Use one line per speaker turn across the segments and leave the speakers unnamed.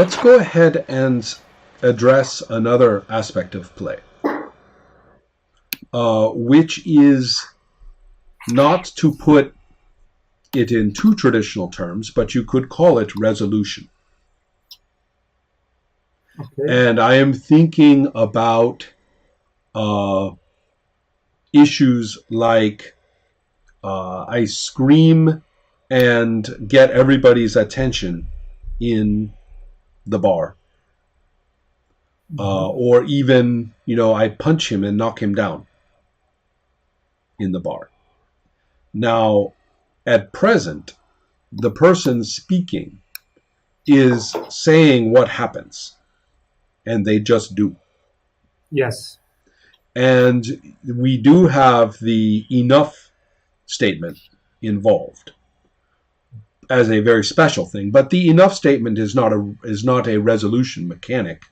let's go ahead and address another aspect of play, which is not to put it in too traditional terms, but you could call it resolution. Okay. And I am thinking about issues like I scream and get everybody's attention in the bar. Or even, I punch him and knock him down in the bar. Now, at present, the person speaking is saying what happens, and they just do.
Yes.
And we do have the enough statement involved as a very special thing, but the enough statement is not a resolution mechanic,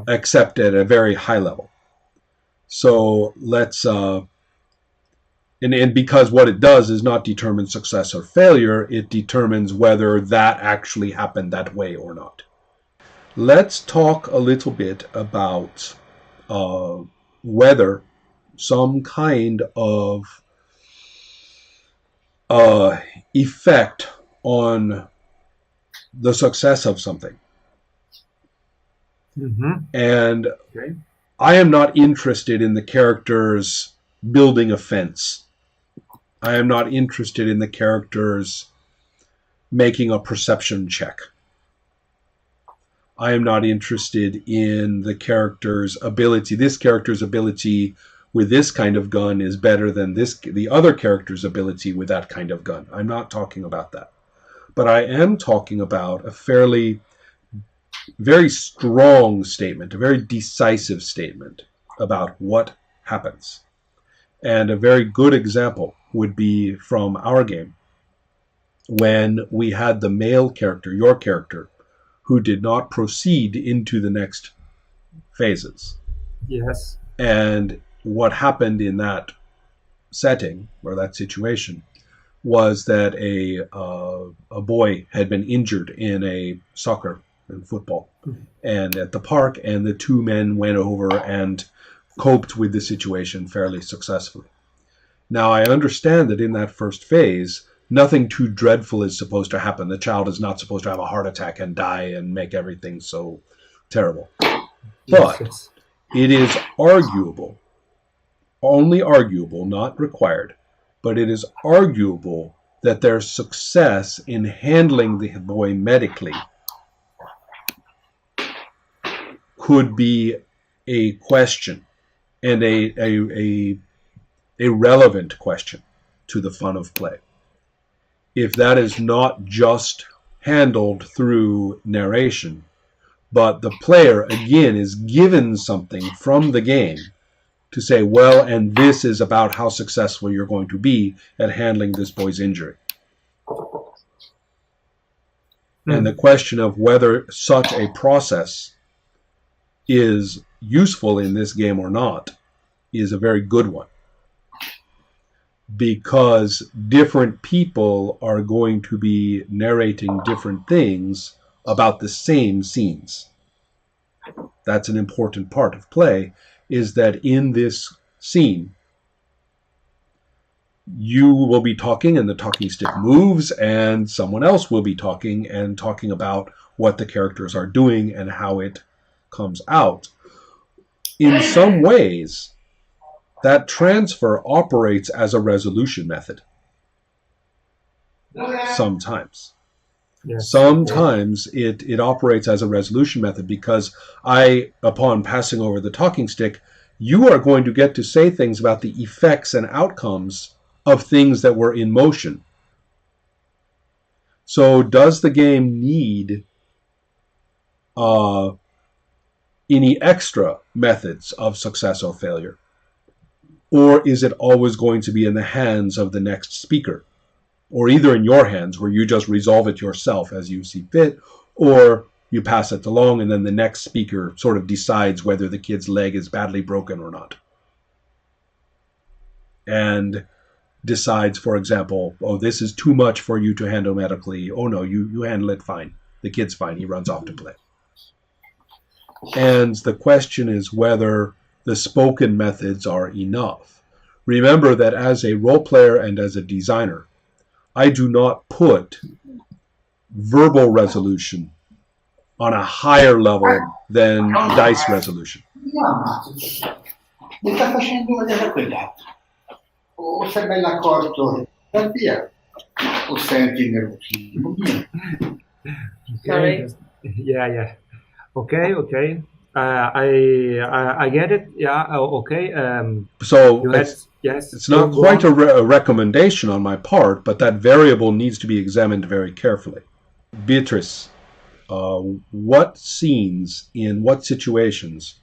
except at a very high level. So let's and because what it does is not determine success or failure, it determines whether that actually happened that way or not. Let's talk a little bit about whether some kind of effect on the success of something. And okay. I am not interested in the characters building a fence. I am not interested in the characters making a perception check. I am not interested in the character's ability. This character's ability with this kind of gun is better than the other character's ability with that kind of gun. I'm not talking about that. But I am talking about a very strong statement, a very decisive statement about what happens. And a very good example would be from our game, when we had the male character, your character, who did not proceed into the next phases.
Yes.
And what happened in that setting, or that situation, was that a boy had been injured in a soccer and football and at the park, and the two men went over and coped with the situation fairly successfully. Now, I understand that in that first phase, nothing too dreadful is supposed to happen. The child is not supposed to have a heart attack and die and make everything so terrible. But it is arguable, only arguable, not required, but it is arguable that their success in handling the boy medically could be a question, and a relevant question to the fun of play. If that is not just handled through narration, but the player, again, is given something from the game to say, well, and this is about how successful you're going to be at handling this boy's injury. And the question of whether such a process is useful in this game or not is a very good one, because different people are going to be narrating different things about the same scenes. That's an important part of play, is that in this scene, you will be talking and the talking stick moves, and someone else will be talking and talking about what the characters are doing and how it comes out. In some ways, that transfer operates as a resolution method. Sometimes. Yes. Sometimes it operates as a resolution method, because upon passing over the talking stick, you are going to get to say things about the effects and outcomes of things that were in motion. So does the game need any extra methods of success or failure? Or is it always going to be in the hands of the next speaker? Or either in your hands, where you just resolve it yourself as you see fit, or you pass it along and then the next speaker sort of decides whether the kid's leg is badly broken or not. And decides, for example, oh, this is too much for you to handle medically. Oh no, you handle it fine. The kid's fine. He runs off to play. And the question is whether the spoken methods are enough. Remember that as a role player and as a designer, I do not put verbal resolution on a higher level than dice resolution.
Mi sta facendo vedere quell'altro. O sei ben accorto per via, o senti nervosismo.
Okay. Yeah. Okay. I get it. Yeah. Okay.
So
Yes.
it's not quite a recommendation on my part, but that variable needs to be examined very carefully. Beatrice, what scenes in what situations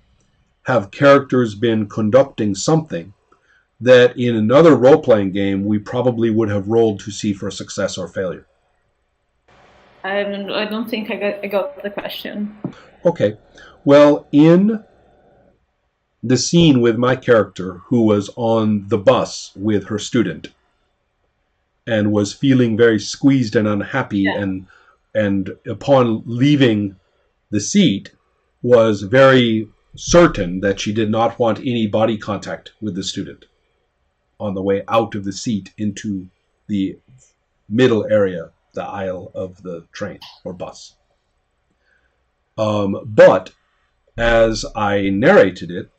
have characters been conducting something that in another role-playing game we probably would have rolled to see for success or failure?
I don't think I got the question.
Okay. Well, in the scene with my character who was on the bus with her student and was feeling very squeezed and unhappy, and upon leaving the seat was very certain that she did not want any body contact with the student on the way out of the seat into the middle area, the aisle of the train or bus. But as I narrated it,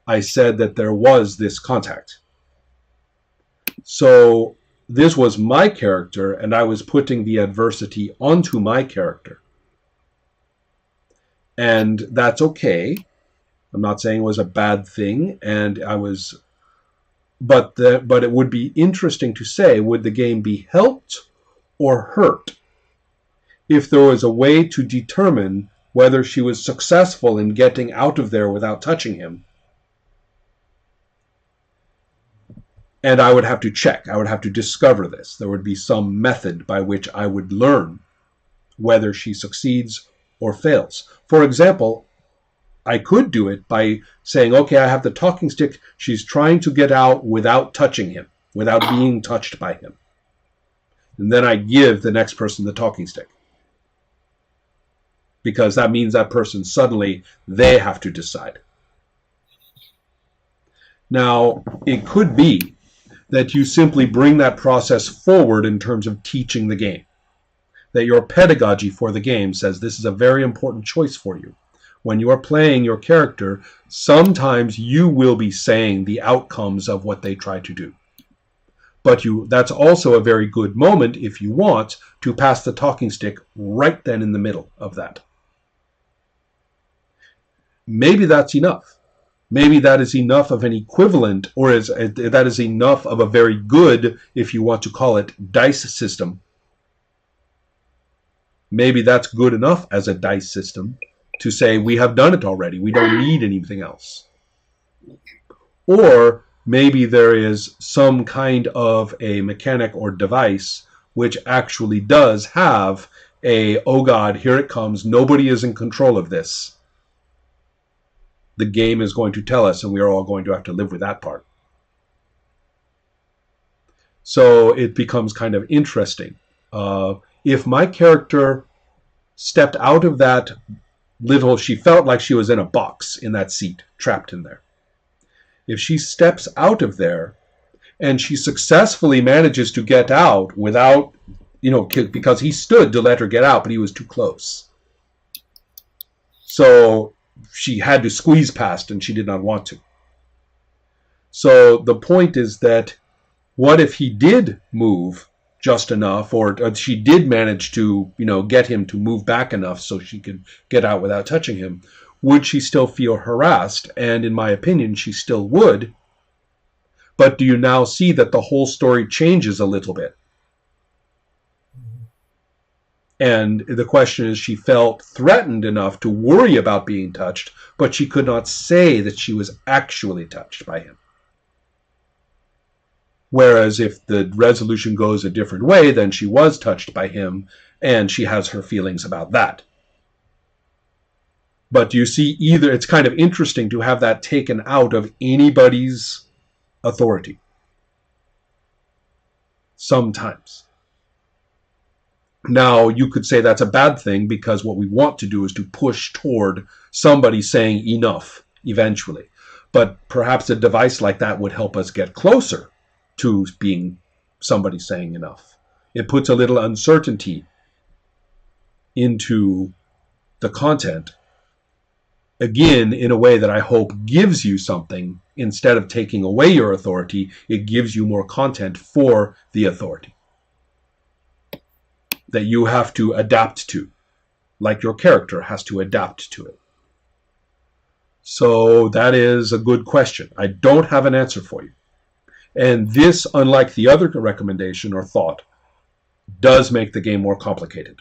I said that there was this contact. So this was my character, and I was putting the adversity onto my character. And that's okay. I'm not saying it was a bad thing, and but it would be interesting to say, would the game be helped or hurt if there was a way to determine whether she was successful in getting out of there without touching him? And I would have to check. I would have to discover this. There would be some method by which I would learn whether she succeeds or fails. For example, I could do it by saying, okay, I have the talking stick. She's trying to get out without touching him, without being touched by him. And then I give the next person the talking stick. Because that means that person suddenly, they have to decide. Now, it could be that you simply bring that process forward in terms of teaching the game. That your pedagogy for the game says this is a very important choice for you. When you are playing your character, sometimes you will be saying the outcomes of what they try to do. But that's also a very good moment, if you want, to pass the talking stick right then in the middle of that. Maybe that's enough. Maybe that is enough of an equivalent, or that is enough of a very good, if you want to call it, dice system. Maybe that's good enough as a dice system to say, we have done it already. We don't need anything else. Or maybe there is some kind of a mechanic or device which actually does have oh God, here it comes. Nobody is in control of this. The game is going to tell us, and we are all going to have to live with that part. So it becomes kind of interesting. If my character stepped out of that she felt like she was in a box in that seat, trapped in there. If she steps out of there and she successfully manages to get out without, because he stood to let her get out, but he was too close. So she had to squeeze past, and she did not want to. So the point is that what if he did move just enough, or she did manage to, get him to move back enough so she could get out without touching him? Would she still feel harassed? And in my opinion, she still would. But do you now see that the whole story changes a little bit? And the question is, she felt threatened enough to worry about being touched, but she could not say that she was actually touched by him. Whereas if the resolution goes a different way, then she was touched by him, and she has her feelings about that. But you see, it's kind of interesting to have that taken out of anybody's authority. Sometimes. Now, you could say that's a bad thing because what we want to do is to push toward somebody saying enough eventually. But perhaps a device like that would help us get closer to being somebody saying enough. It puts a little uncertainty into the content, again, in a way that I hope gives you something. Instead of taking away your authority, it gives you more content for the authority that you have to adapt to, like your character has to adapt to it. So that is a good question. I don't have an answer for you. And this, unlike the other recommendation or thought, does make the game more complicated.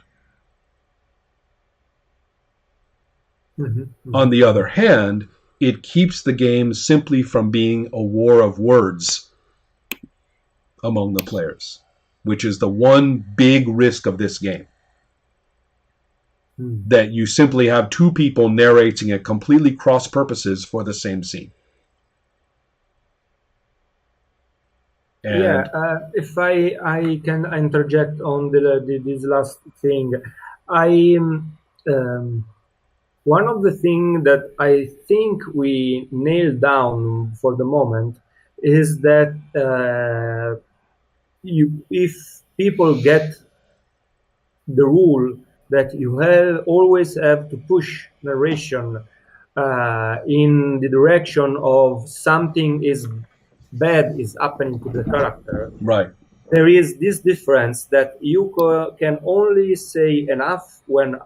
On the other hand, it keeps the game simply from being a war of words among the players, which is the one big risk of this game. That you simply have two people narrating at completely cross purposes for the same scene. And
if I can interject on this last thing, one of the things that I think we nailed down for the moment is that if people get the rule that you always have to push narration in the direction of something is bad is happening to the character.
Right.
There is this difference that you can only say enough when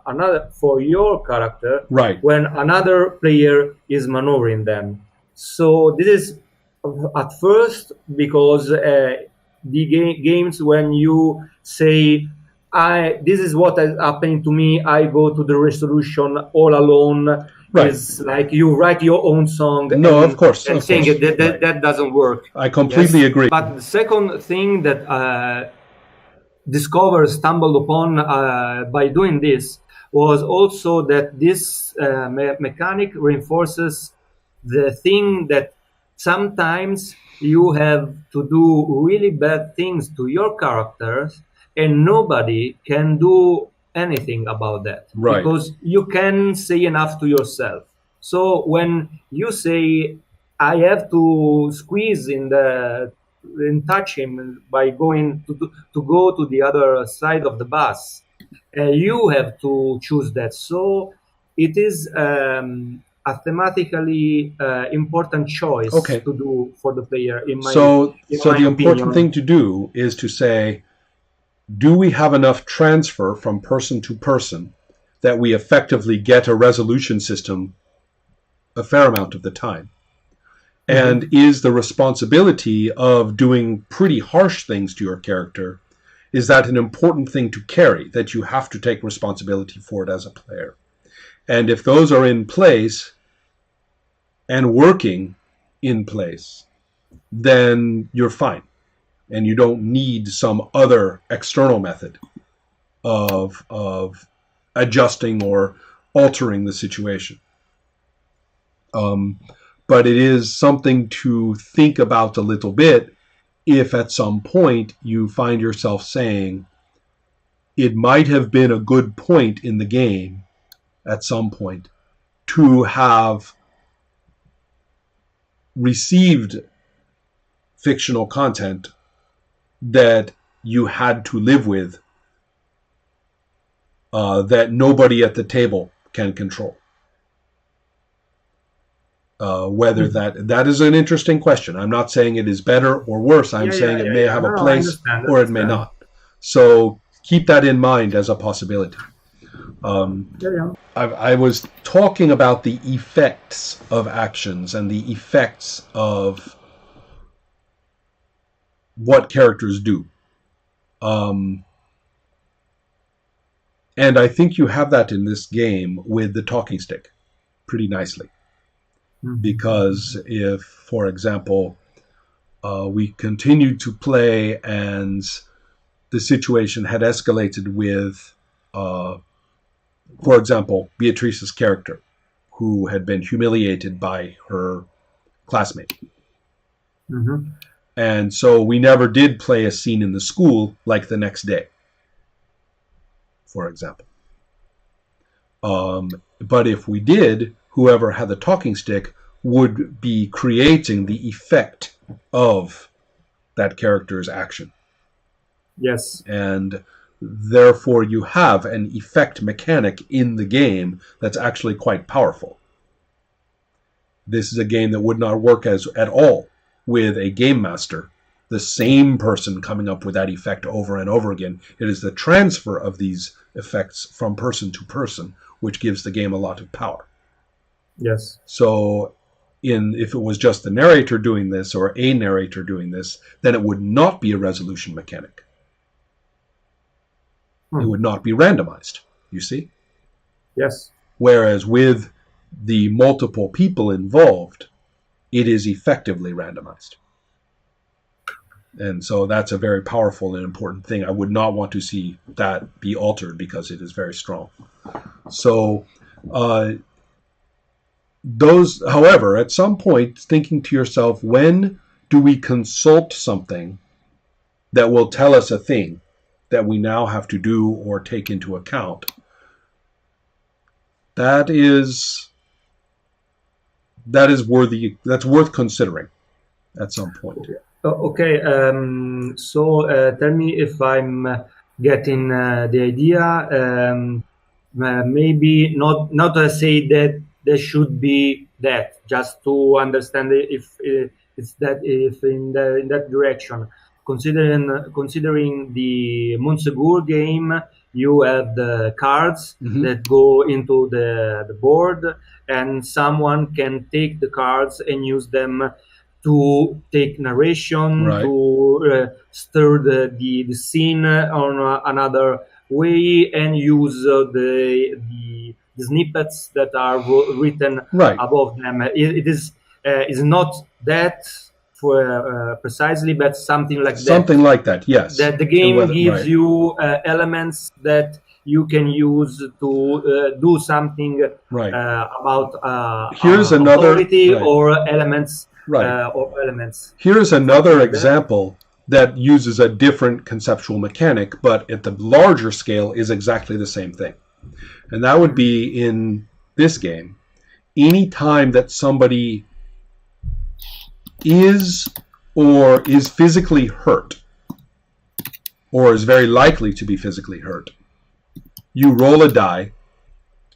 for your character,
right,
when another player is maneuvering them. So this is at first because the games when you say, this is what is happening to me, I go to the resolution all alone. Right. It's like you write your own song.
No, of course.
And saying that doesn't work.
I completely agree.
But the second thing that stumbled upon by doing this was also that this mechanic reinforces the thing that sometimes you have to do really bad things to your characters and nobody can do anything about that.
Right.
Because you can say enough to yourself. So when you say, I have to squeeze and touch him by going to go to the other side of the bus, you have to choose that. So it is a thematically important choice to do for the player.
So the important thing to do is to say, do we have enough transfer from person to person that we effectively get a resolution system a fair amount of the time? Mm-hmm. And is the responsibility of doing pretty harsh things to your character, is that an important thing to carry, that you have to take responsibility for it as a player? And if those are in place and working in place, then you're fine. And you don't need some other external method of adjusting or altering the situation. But it is something to think about a little bit if at some point you find yourself saying, it might have been a good point in the game at some point to have received fictional content that you had to live with, that nobody at the table can control. Whether that is an interesting question. I'm not saying it is better or worse. I'm saying it may have a place or it may not. So keep that in mind as a possibility. I was talking about the effects of actions and the effects of what characters do. And I think you have that in this game with the talking stick pretty nicely. Mm-hmm. Because if, for example, we continued to play and the situation had escalated with, for example, Beatrice's character, who had been humiliated by her classmate. Mm-hmm. And so we never did play a scene in the school like the next day. for example. But if we did, whoever had the talking stick would be creating the effect of that character's action.
Yes.
And therefore you have an effect mechanic in the game that's actually quite powerful. This is a game that would not work at all with a game master, the same person coming up with that effect over and over again. It is the transfer of these effects from person to person which gives the game a lot of power.
Yes.
So if it was just the narrator doing this or a narrator doing this, then it would not be a resolution mechanic. It would not be randomized, you see?
Yes.
Whereas with the multiple people involved, it is effectively randomized. And so that's a very powerful and important thing. I would not want to see that be altered because it is very strong. So those, however, at some point, thinking to yourself, when do we consult something that will tell us a thing that we now have to do or take into account? That's worth considering at some point.
Okay, so tell me if I'm getting the idea. Maybe not to say that there should be that, just to understand if it's that, if in that direction. Considering the Montsegur game, you have the cards that go into the board, and someone can take the cards and use them to take narration, to stir the scene on another way, and use the snippets that are written above them. It is not that for precisely, but something like that.
Something like that, yes.
That the game gives you elements that you can use to do something about
here's another
authority or elements. Or elements.
Here's another example that uses a different conceptual mechanic, but at the larger scale is exactly the same thing. And that would be in this game. Any time that somebody is or is physically hurt, or is very likely to be physically hurt, you roll a die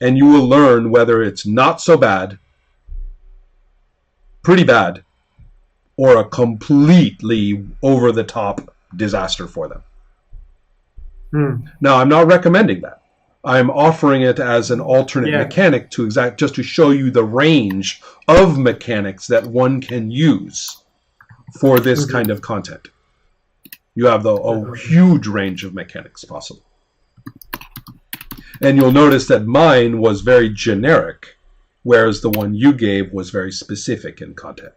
and you will learn whether it's not so bad, pretty bad, or a completely over-the-top disaster for them. Now, I'm not recommending that. I'm offering it as an alternate mechanic just to show you the range of mechanics that one can use for this kind of content. You have a huge range of mechanics possible. And you'll notice that mine was very generic, whereas the one you gave was very specific in content.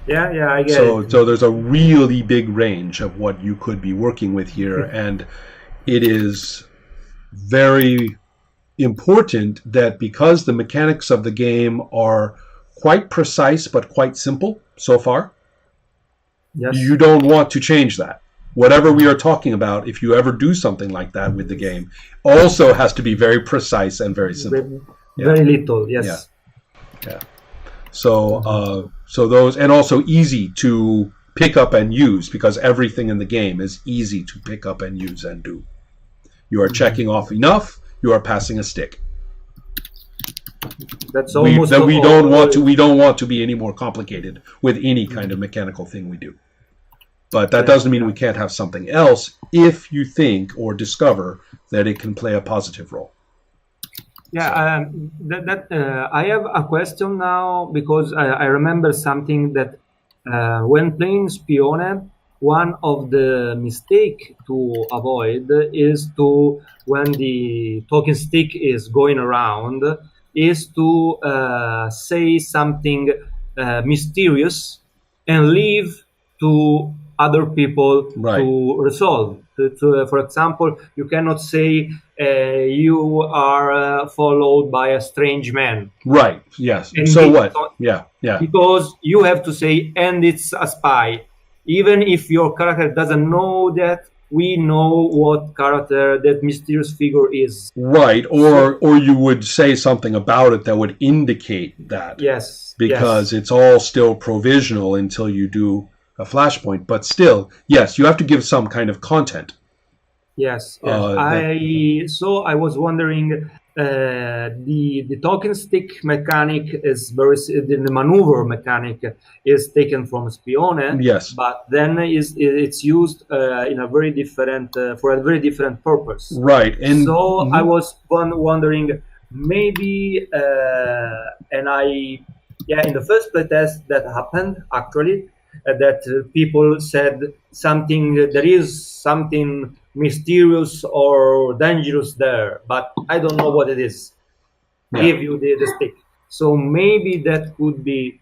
Yeah, I get it.
So there's a really big range of what you could be working with here, and it is very important that because the mechanics of the game are quite precise but quite simple so far, you don't want to change that. Whatever we are talking about, if you ever do something like that with the game, also has to be very precise and very simple.
Very little, yes.
Yeah. So those, and also easy to pick up and use, because everything in the game is easy to pick up and use and do. You are checking off enough, you are passing a stick.
That's almost
we don't want to be any more complicated with any kind of mechanical thing we do. But that doesn't mean we can't have something else if you think or discover that it can play a positive role.
Yeah, I have a question now, because I remember something that when playing Spione, one of the mistake to avoid is to, when the talking stick is going around, is to say something mysterious and leave to other people to resolve. For example, you cannot say you are followed by a strange man.
Right. Yes.
And
so what? Yeah.
Because you have to say, and it's a spy. Even if your character doesn't know that, we know what character that mysterious figure is.
Right, or you would say something about it that would indicate that.
Yes.
Because it's all still provisional until you do a flashpoint. But still, yes, you have to give some kind of content.
Yes.
That-
I was wondering, the talking stick mechanic is the maneuver mechanic is taken from Spione.
Yes.
But then it's used in a very different for a very different purpose.
Right. And
so I was wondering, maybe and I in the first playtest that happened actually, that people said something, there is something mysterious or dangerous there, but I don't know what it is. Give you the stick. So maybe that could be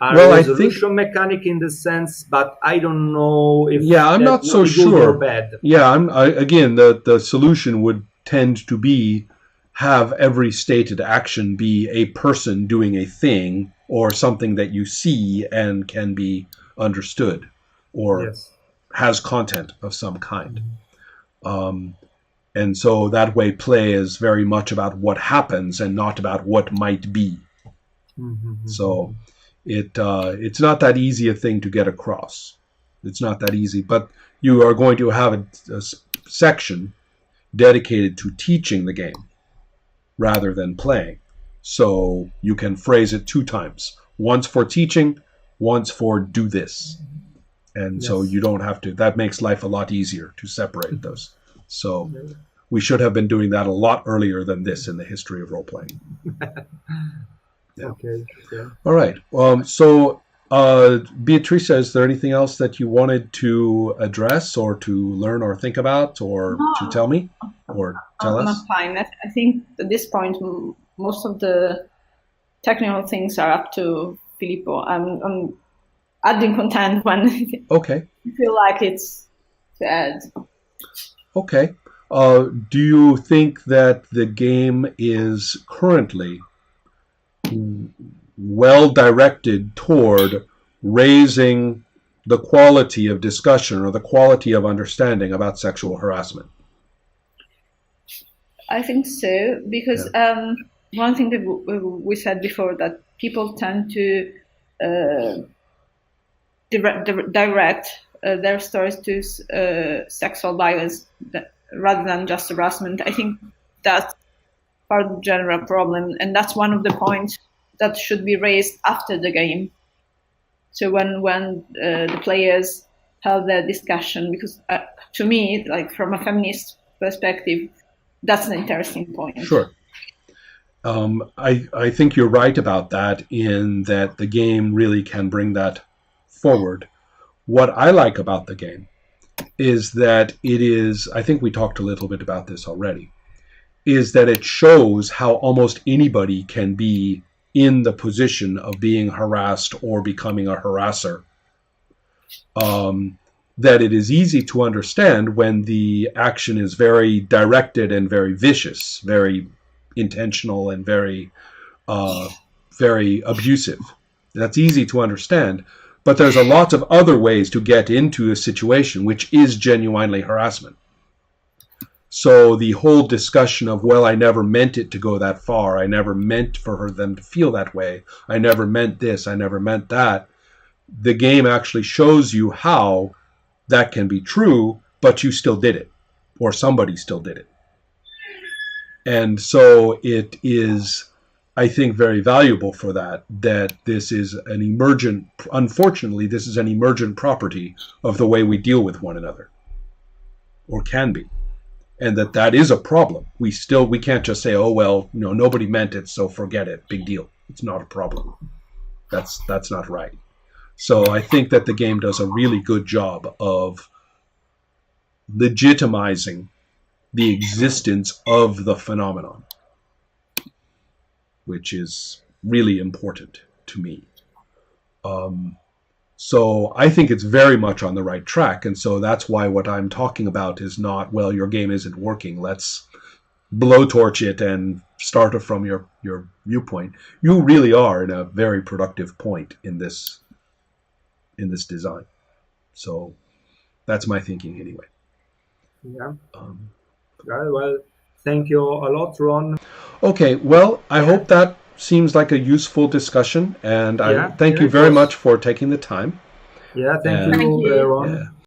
a resolution mechanic in the sense, but I don't know if
I'm not so sure.
Or bad.
Again, the solution would tend to be have every stated action be a person doing a thing or something that you see and can be understood or has content of some kind. And so that way play is very much about what happens and not about what might be. So it's not that easy a thing to get across. It's not that easy, but you are going to have a section dedicated to teaching the game rather than playing. So you can phrase it 2 times. Once for teaching, once for do this. And so you don't have to, that makes life a lot easier to separate those. So we should have been doing that a lot earlier than this in the history of role-playing.
Okay.
All right. So Beatrice, is there anything else that you wanted to address or to learn or think about or to tell me or tell us?
I'm fine. I think at this point, most of the technical things are up to Filippo. I'm adding content when you feel like it's to add.
Okay. Do you think that the game is currently well directed toward raising the quality of discussion or the quality of understanding about sexual harassment?
I think so, because one thing that we said before, that people tend to direct their stories to sexual violence rather than just harassment. I think that's part of the general problem, and that's one of the points that should be raised after the game. So when the players have their discussion, because to me, like from a feminist perspective, that's an interesting point.
Sure. I think you're right about that, in that the game really can bring that forward. What I like about the game is that it is, I think we talked a little bit about this already, is that it shows how almost anybody can be in the position of being harassed or becoming a harasser. That it is easy to understand when the action is very directed and very vicious, very intentional and very abusive. That's easy to understand. But there's a lot of other ways to get into a situation which is genuinely harassment. So the whole discussion of, well, I never meant it to go that far. I never meant for them to feel that way. I never meant this. I never meant that. The game actually shows you how that can be true, but you still did it, or somebody still did it. And so it is, I think, very valuable for that this is an emergent, unfortunately, this is an emergent property of the way we deal with one another, or can be. And that is a problem. We can't just say, oh, well, nobody meant it, so forget it, big deal. It's not a problem. That's not right. So I think that the game does a really good job of legitimizing the existence of the phenomenon, which is really important to me. So I think it's very much on the right track. And so that's why what I'm talking about is not, well, your game isn't working, let's blowtorch it and start it from your viewpoint. You really are in a very productive point in this design. So that's my thinking anyway.
Yeah.
Um,
Well, thank you a lot, Ron.
okay, well, I
Yeah.
hope that seems like a useful discussion, and I
Yeah,
thank
yeah,
you
it
very
was.
much for taking the time.
Yeah, thank
And
you,
Thank you.
Ron.
yeah.